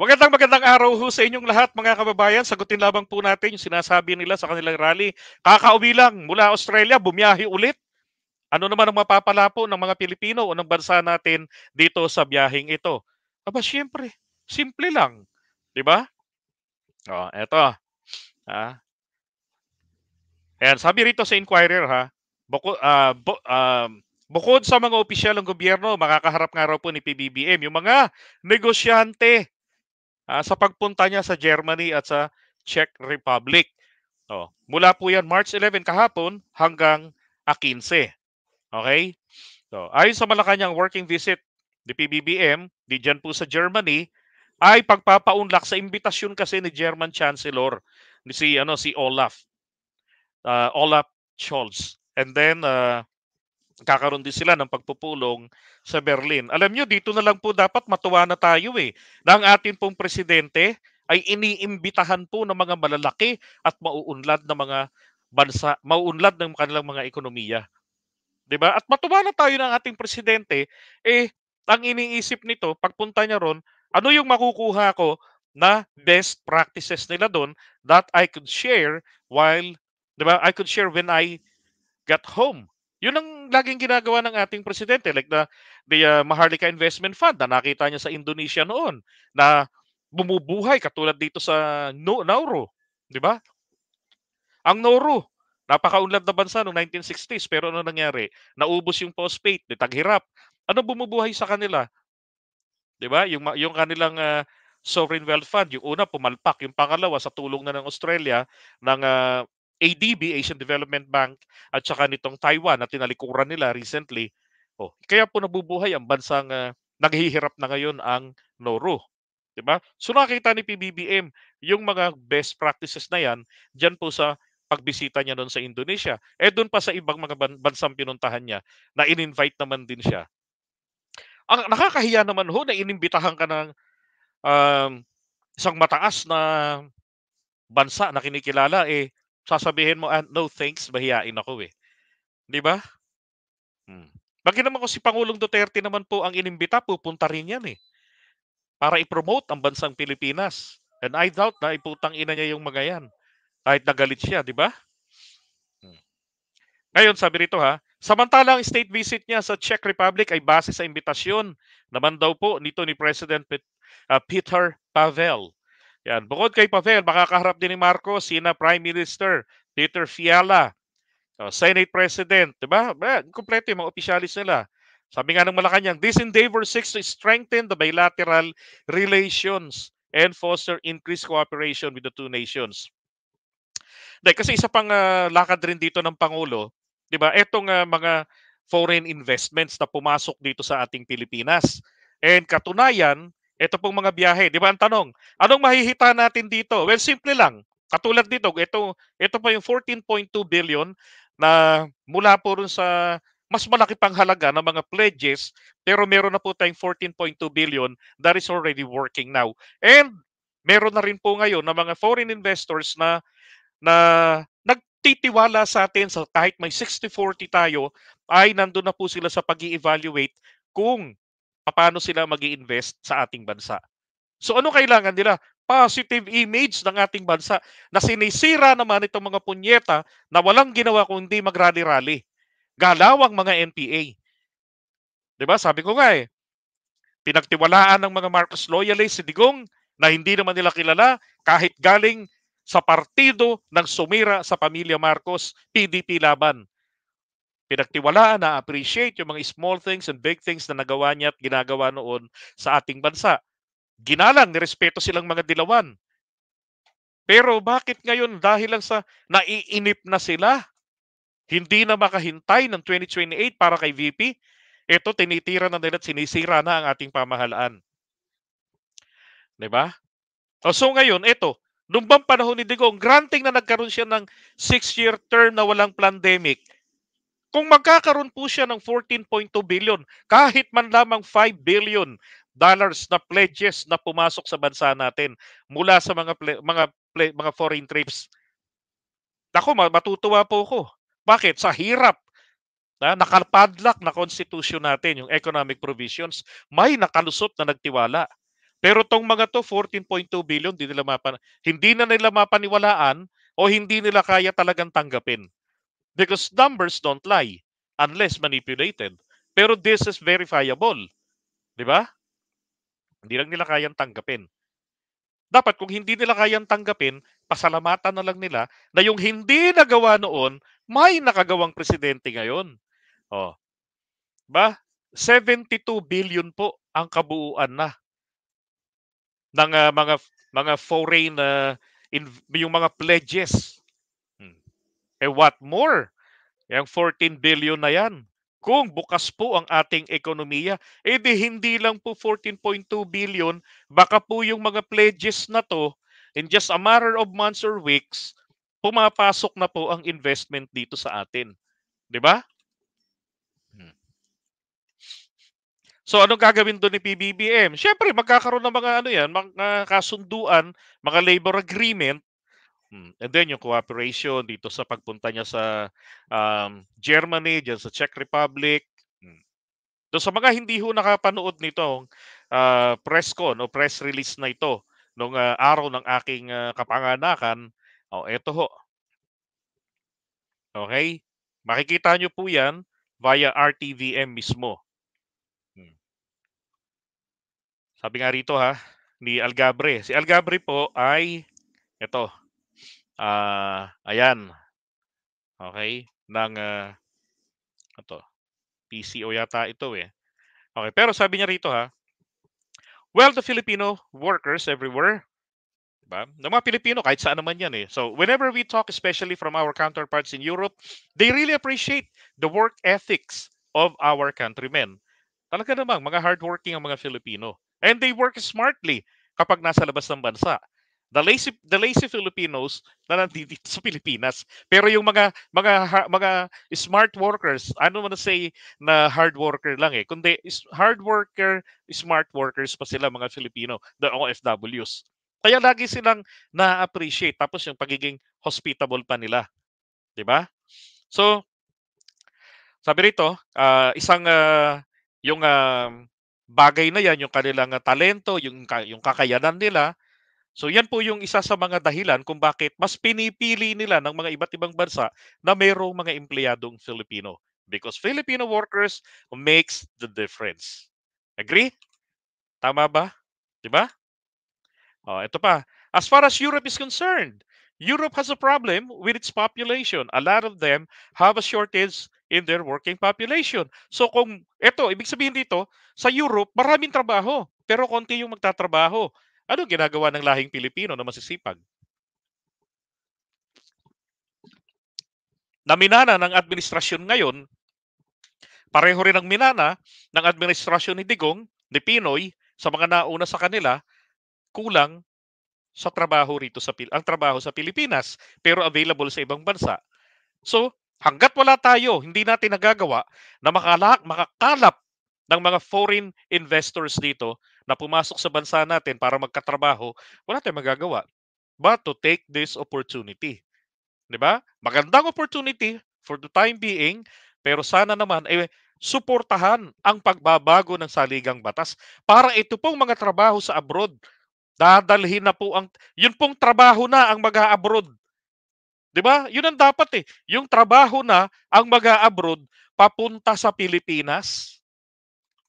Magandang araw ho sa inyong lahat mga kababayan. Sagutin lamang po natin yung sinasabi nila sa kanilang rally. Kakauwi lang mula Australia, bumiyahe ulit. Ano naman ang mapapala po ng mga Pilipino o ng bansa natin dito sa biyaheng ito? Aba, siyempre, simple lang. Di ba? O, eto. Ah, ayan, sabi rito sa Inquirer ha, bukod sa mga opisyal ng gobyerno, makakaharap nga raw po ni PBBM yung mga negosyante sa pagpunta niya sa Germany at sa Czech Republic. Oh, mula po yan March 11 kahapon hanggang 15. Okay? So, ayon sa Malacanang working visit ni PBBM, di dyan po sa Germany, ay pagpapaunlak sa imbitasyon kasi ni German Chancellor ni si Olaf Scholz. And then kakaroon din sila ng pagpupulong sa Berlin. Alam nyo, dito na lang po dapat matuwa na tayo na ang atin pong presidente ay iniimbitahan po ng mga malalaki at mauunlad na mga bansa, mauunlad ng kanilang mga ekonomiya. 'Di ba? At matuwa na tayo ng ating presidente, ang iniisip nito, pagpunta niya ron, ano yung makukuha ko na best practices nila doon that I could share while, 'di ba? I could share when I got home. Yun ang laging ginagawa ng ating presidente like the Maharlika Investment Fund na nakita niya sa Indonesia noon na bumubuhay katulad dito sa Nauru, 'di ba? Ang Nauru, napakaunlad na bansa noong 1960s pero ano nangyari? Naubos yung phosphate, taghirap. Ano bumubuhay sa kanila? 'Di ba? Yung kanilang sovereign wealth fund, yung una pumalpak, yung pangalawa sa tulong na ng Australia ng ADB, Asian Development Bank, at saka nitong Taiwan na tinalikuran nila recently. Oh, kaya po nabubuhay ang bansang naghihirap na ngayon ang Nauru. 'Di ba? So nakita ni PBBM yung mga best practices na yan diyan po sa pagbisita niya doon sa Indonesia. Doon pa sa ibang mga bansang pinuntahan niya na in-invite naman din siya. Ang nakakahiya naman ho na inimbitahan ka ng um, isang mataas na bansa na kinikilala, sasabihin mo, no thanks, mahiyain ako 'Di ba? Hmm. Bagay naman kung si Pangulong Duterte naman po ang inimbita, pupunta rin yan para i-promote ang bansang Pilipinas. And I doubt na iputang ina niya yung mga yan. Kahit nagalit siya, di ba? Hmm. Ngayon, sabi rito samantalang state visit niya sa Czech Republic ay base sa imbitasyon naman daw po nito ni President Peter Pavel. Yan. Bukod kay Pavel, makakaharap din ni Marcos, sina Prime Minister Peter Fiala, Senate President, di ba? Kompleto yung mga opisyalis nila. Sabi nga ng Malacanang, this endeavor seeks to strengthen the bilateral relations and foster increased cooperation with the two nations. Dahil kasi isa pang lakad rin dito ng Pangulo, 'di ba? Etong mga foreign investments na pumasok dito sa ating Pilipinas. And katunayan, ito pong mga biyahe, 'di ba? Ang tanong, anong mahihita natin dito? Well, simple lang. Katulad dito, ito pa yung 14.2 billion na mula po rin sa mas malaki pang halaga ng mga pledges, pero meron na po tayong 14.2 billion that is already working now. And meron na rin po ngayon na mga foreign investors na nagtitiwala sa atin sa kahit may 60-40 tayo, ay nandun na po sila sa pag evaluate kung paano sila mag invest sa ating bansa. So ano kailangan nila? Positive image ng ating bansa na sinisira naman itong mga punyeta na walang ginawa kundi mag-rally-rally. Galawang mga NPA. 'Di ba? Sabi ko nga pinagtiwalaan ng mga Marcos loyalists si Digong na hindi naman nila kilala kahit galing sa partido ng sumira sa pamilya Marcos, PDP laban. Pinagtiwalaan na appreciate yung mga small things and big things na nagawa niya at ginagawa noon sa ating bansa. Ginalang, nirespeto silang mga dilawan. Pero bakit ngayon dahil lang sa naiinip na sila, hindi na makahintay ng 2028 para kay VP, ito tinitira na nila at sinisira na ang ating pamahalaan. 'Di ba? So ngayon, ito, nung bang panahon ni Digong, granting na nagkaroon siya ng 6-year term na walang pandemic, kung magkakaroon po siya ng 14.2 billion, kahit man lamang 5 billion dollars na pledges na pumasok sa bansa natin mula sa mga foreign trips. Ako, matutuwa po ako. Bakit? Sa hirap nakapadlock na constitution natin, yung economic provisions, may nakalusot na nagtiwala. Pero tong mga 'to, 14.2 billion hindi na nila mapaniwalaan o hindi nila kaya talagang tanggapin. Because numbers don't lie unless manipulated. Pero this is verifiable, 'di ba? Hindi lang nila kayang tanggapin. Dapat kung hindi nila kayang tanggapin, pasalamatan na lang nila na yung hindi nagawa noon, may nakagawang presidente ngayon. Oh, ba? 72 billion po ang kabuuan na ng mga foreign yung mga pledges. Hmm. What more? Yang 14 billion na yan. Kung bukas po ang ating ekonomiya, hindi lang po 14.2 billion, baka po yung mga pledges na to, in just a matter of months or weeks, pumapasok na po ang investment dito sa atin. Di ba? Hmm. So anong gagawin doon ni PBBM? Siyempre, magkakaroon ng mga ano yan, mga kasunduan, mga labor agreement. And then yung cooperation dito sa pagpunta niya sa Germany, dyan sa Czech Republic. Hmm. Doon sa mga hindi ho nakapanood nitong press con o press release na ito nung araw ng aking kapanganakan, eto ho, okay? Makikita nyo po yan via RTVM mismo. Hmm. Sabi nga rito ha, ni Algabre. Si Algabre po ay, ito, ayan, okay, ng, ito, PCO yata ito eh. Okay, pero sabi niya rito ha, well, the Filipino workers everywhere, diba? Ng mga Pilipino, kahit saan naman yan eh. So, whenever we talk, especially from our counterparts in Europe, they really appreciate the work ethics of our countrymen. Talaga namang, mga hardworking ang mga Filipino. And they work smartly kapag nasa labas ng bansa. The lazy Filipinos na nandito sa Pilipinas. Pero yung mga smart workers, ano man na say na hard worker lang eh, kundi hard worker, smart workers pa sila mga Filipino, the OFWs. Kaya lagi silang na-appreciate tapos yung pagiging hospitable pa nila, 'di ba? So, sabi rito, isang yung bagay na 'yan, yung kanilang talento, yung kakayanan nila. So yan po yung isa sa mga dahilan kung bakit mas pinipili nila ng mga iba't ibang bansa na mayroong mga empleyadong Filipino. Because Filipino workers makes the difference. Agree? Tama ba? 'Di ba? Ito pa. As far as Europe is concerned, Europe has a problem with its population. A lot of them have a shortage in their working population. So kung ito, ibig sabihin dito, sa Europe, maraming trabaho, pero konti yung magtatrabaho. Ano ginagawa ng lahing Pilipino na masisipag? Na minana ng administrasyon ngayon, pareho rin ang minana ng administrasyon ni Digong, ni Pinoy, sa mga nauna sa kanila, kulang sa trabaho rito ang trabaho sa Pilipinas pero available sa ibang bansa. So, hangga't wala tayo, hindi natin nagagawa na makakalap ng mga foreign investors dito na pumasok sa bansa natin para magkatrabaho, wala tayong magagawa but to take this opportunity. 'Di ba? Magandang opportunity for the time being, pero sana naman suportahan ang pagbabago ng saligang batas para ito pong mga trabaho sa abroad dadalhin na po yun pong trabaho na ang mag-a-abroad. 'Di ba? Yun ang dapat eh. Yung trabaho na ang mag-a-abroad papunta sa Pilipinas.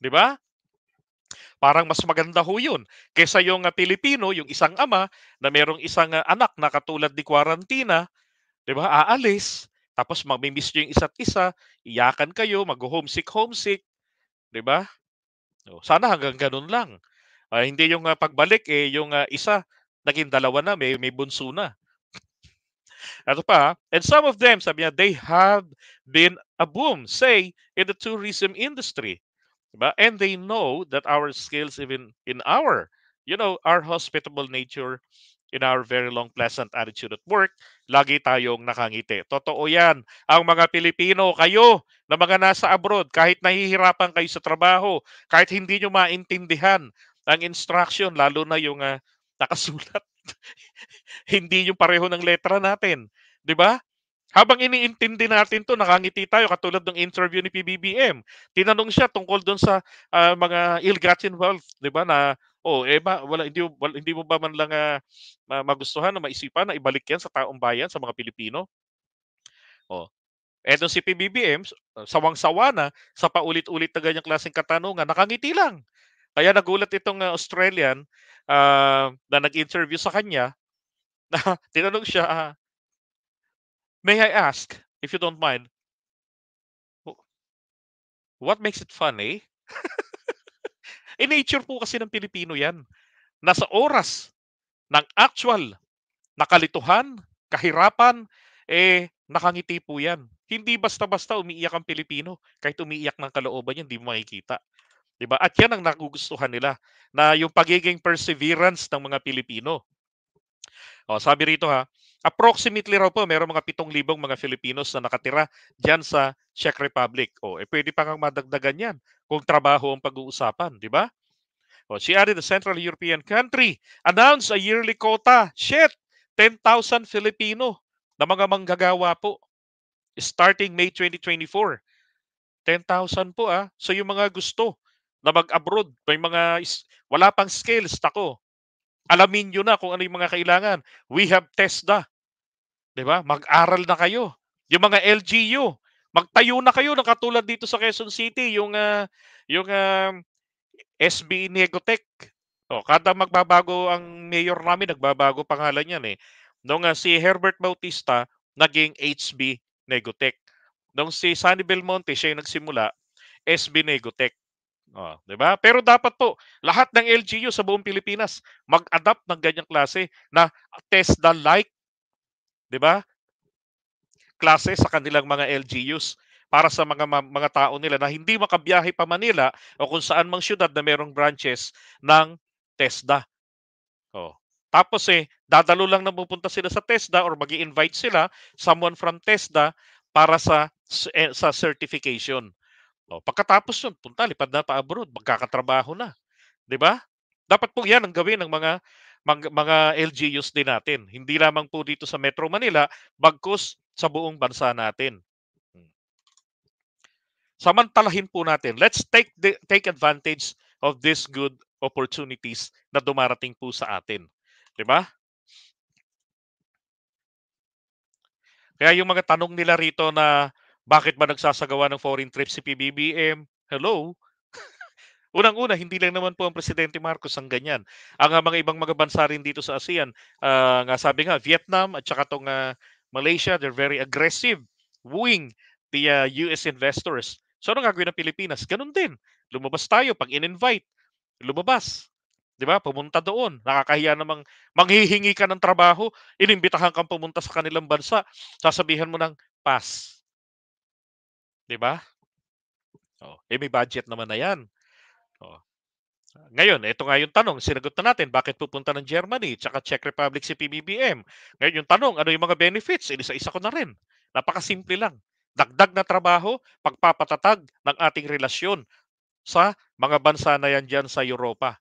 'Di ba? Parang mas maganda ho yun kaysa yung Pilipino, yung isang ama na merong isang anak na katulad ni Quarantina, 'di ba? Aalis, tapos mamimiss niyo yung isa't isa, iyakan kayo, mag-homesick, homesick, 'di ba? Sana hanggang ganun lang. Hindi yung pagbalik yung isa naging dalawa na, may bunso na. Ano pa, and some of them, sabi niya, they have been a boom, say, in the tourism industry. Diba? And they know that our skills, even in our hospitable nature, in our very long pleasant attitude at work, lagi tayong nakangiti. Totoo yan. Ang mga Pilipino, kayo na mga nasa abroad, kahit nahihirapan kayo sa trabaho, kahit hindi nyo maintindihan ang instruction, lalo na yung nakasulat, hindi yung pareho ng letra natin. Di ba? Habang iniintindi natin 'to, nakangiti tayo katulad ng interview ni PBBM. Tinanong siya tungkol do'n sa mga ill-gotten wealth, 'di ba, na Oh, eh, hindi mo ba man lang, magustuhan o maisipan na ibalik 'yan sa taong bayan, sa mga Pilipino? Oh, etong si PBBM sawang-sawa na sa paulit-ulit na ganyang klaseng katanungan, nakangiti lang. Kaya nagulat itong, Australian, na nag-interview sa kanya na tinanong siya, "May I ask, if you don't mind, wh what makes it funny?" Nature po kasi ng Pilipino 'yan. Nasa oras ng actual na kalituhan, kahirapan, nakangiti po 'yan. Hindi basta-basta umiiyak ang Pilipino. Kahit umiiyak ng kalooban 'yan, 'di mo makikita, 'di ba? At 'yan ang nagugustuhan nila, na yung pagiging perseverance ng mga Pilipino. Oh, sabi rito approximately raw po merong mga 7,000 mga Filipinos na nakatira diyan sa Czech Republic. Oh, puwede pa ngang madagdagan 'yan kung trabaho ang pag-uusapan, 'di ba? Oh, she added the Central European country announced a yearly quota. Shit! 10,000 Filipino na mga manggagawa po starting May 2024. 10,000 po So yung mga gusto na mag-abroad, may mga wala pang skills, tako. Alamin nyo na kung ano yung mga kailangan. We have TESDA, 'di ba? Mag-aral na kayo. Yung mga LGU, magtayo na kayo ng katulad dito sa Quezon City, yung SB Negotech. Oh, kada magbabago ang mayor namin, nagbabago pangalan niyan Nung si Herbert Bautista, naging HB Negotech. Nung si Sunny Belmonte, siya yung nagsimula, SB Negotech. Oh, 'di ba? Pero dapat po lahat ng LGU sa buong Pilipinas mag-adapt ng ganyang klase na TESDA-like, 'di ba? Klase sa kanilang mga LGUs para sa mga tao nila na hindi makabiyahe pa Manila o kung saan mang siyudad na merong branches ng TESDA. Oh. Tapos dadalo lang na pupunta sila sa TESDA or magi-invite sila someone from TESDA para sa certification. Oh, pagkatapos yun, punta lipad na pa abroad, magkakatrabaho na, 'di ba? Dapat po 'yan ang gawin ng mga LGUs din natin. Hindi lamang po dito sa Metro Manila, bagkus sa buong bansa natin. Hmm. Samantalahin po natin. Let's take advantage of these good opportunities na dumarating po sa atin, 'di ba? Kaya yung mga tanong nila rito na bakit ba nagsasagawa ng foreign trip si PBBM? Hello? Unang-una, hindi lang naman po ang Presidente Marcos ang ganyan. Ang mga ibang mga bansa rin dito sa ASEAN, nga sabi nga, Vietnam at saka tong Malaysia, they're very aggressive, wooing the US investors. So ano gagawin ng Pilipinas? Ganun din. Lumabas tayo pag in-invite. Lumabas. 'Di ba? Pumunta doon. Nakakahiya namang manghihingi ka ng trabaho, inimbitahan kang pumunta sa kanilang bansa, sasabihan mo ng pass, 'di ba? Oh, may budget naman na 'yan. Oh. Ngayon, ito nga yung tanong, sinagot na natin, bakit pupunta ng Germany tsaka Czech Republic si PBBM? Ngayon yung tanong, ano yung mga benefits? Inisa-isa ko na rin. Napakasimple lang. Dagdag na trabaho, pagpapatatag ng ating relasyon sa mga bansa na yan dyan sa Europa.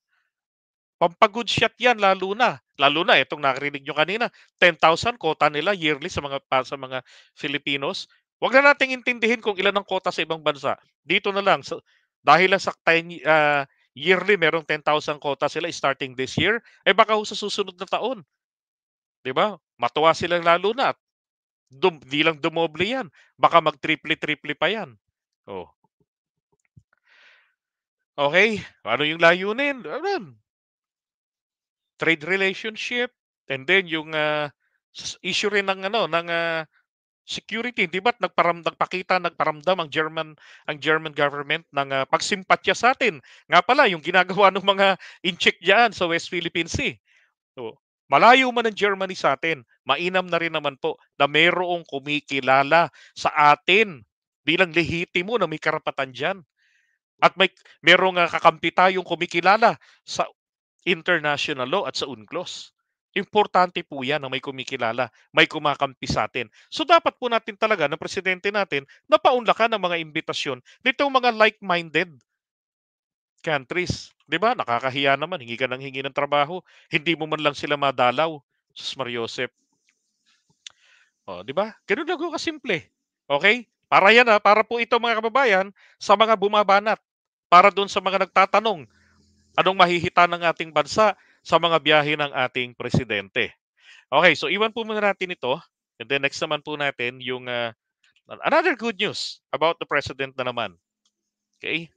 Pampagood shot yan lalo na. Lalo na itong nakarinig nyo kanina, 10,000 quota nila yearly sa mga Filipinos. Huwag na nating intindihin kung ilan ang quota sa ibang bansa. Dito na lang dahil lang sa yearly merong 10,000 quota sila starting this year, baka ho sa susunod na taon, 'di ba? Matuwa sila lalo na at di lang dumoble yan, baka mag-triple-triple pa yan. Oh, okay. Ano yung layunin? Ano, trade relationship, and then yung issue rin ng security, 'di ba't nagparamdam ang German government ng pagsimpatya sa atin. Nga pala yung ginagawa ng mga incheck diyan sa West Philippine Sea. Oo. Malayo man ang Germany sa atin, mainam na rin naman po na mayroong kumikilala sa atin bilang lehitimo na may karapatan diyan. At merong kakampi tayong kumikilala sa international law at sa UNCLOS. Importante po yan na may kumikilala, may kumakampi sa atin. So dapat po natin talaga ng presidente natin na paunlakan ng mga imbitasyon nitong mga like-minded countries. 'Di ba? Nakakahiya naman, hingi ka ng hingi ng trabaho, hindi mo man lang sila madalaw. Sus Mariosep. Oh, 'di ba? Ganun lang ho kasimple. Okay? Para yan para po ito mga kababayan sa mga bumabanat. Para doon sa mga nagtatanong, Anong mahihita ng ating bansa sa mga biyahe ng ating presidente? Okay, so iwan po muna natin ito. And then next naman po natin yung another good news about the president na naman. Okay?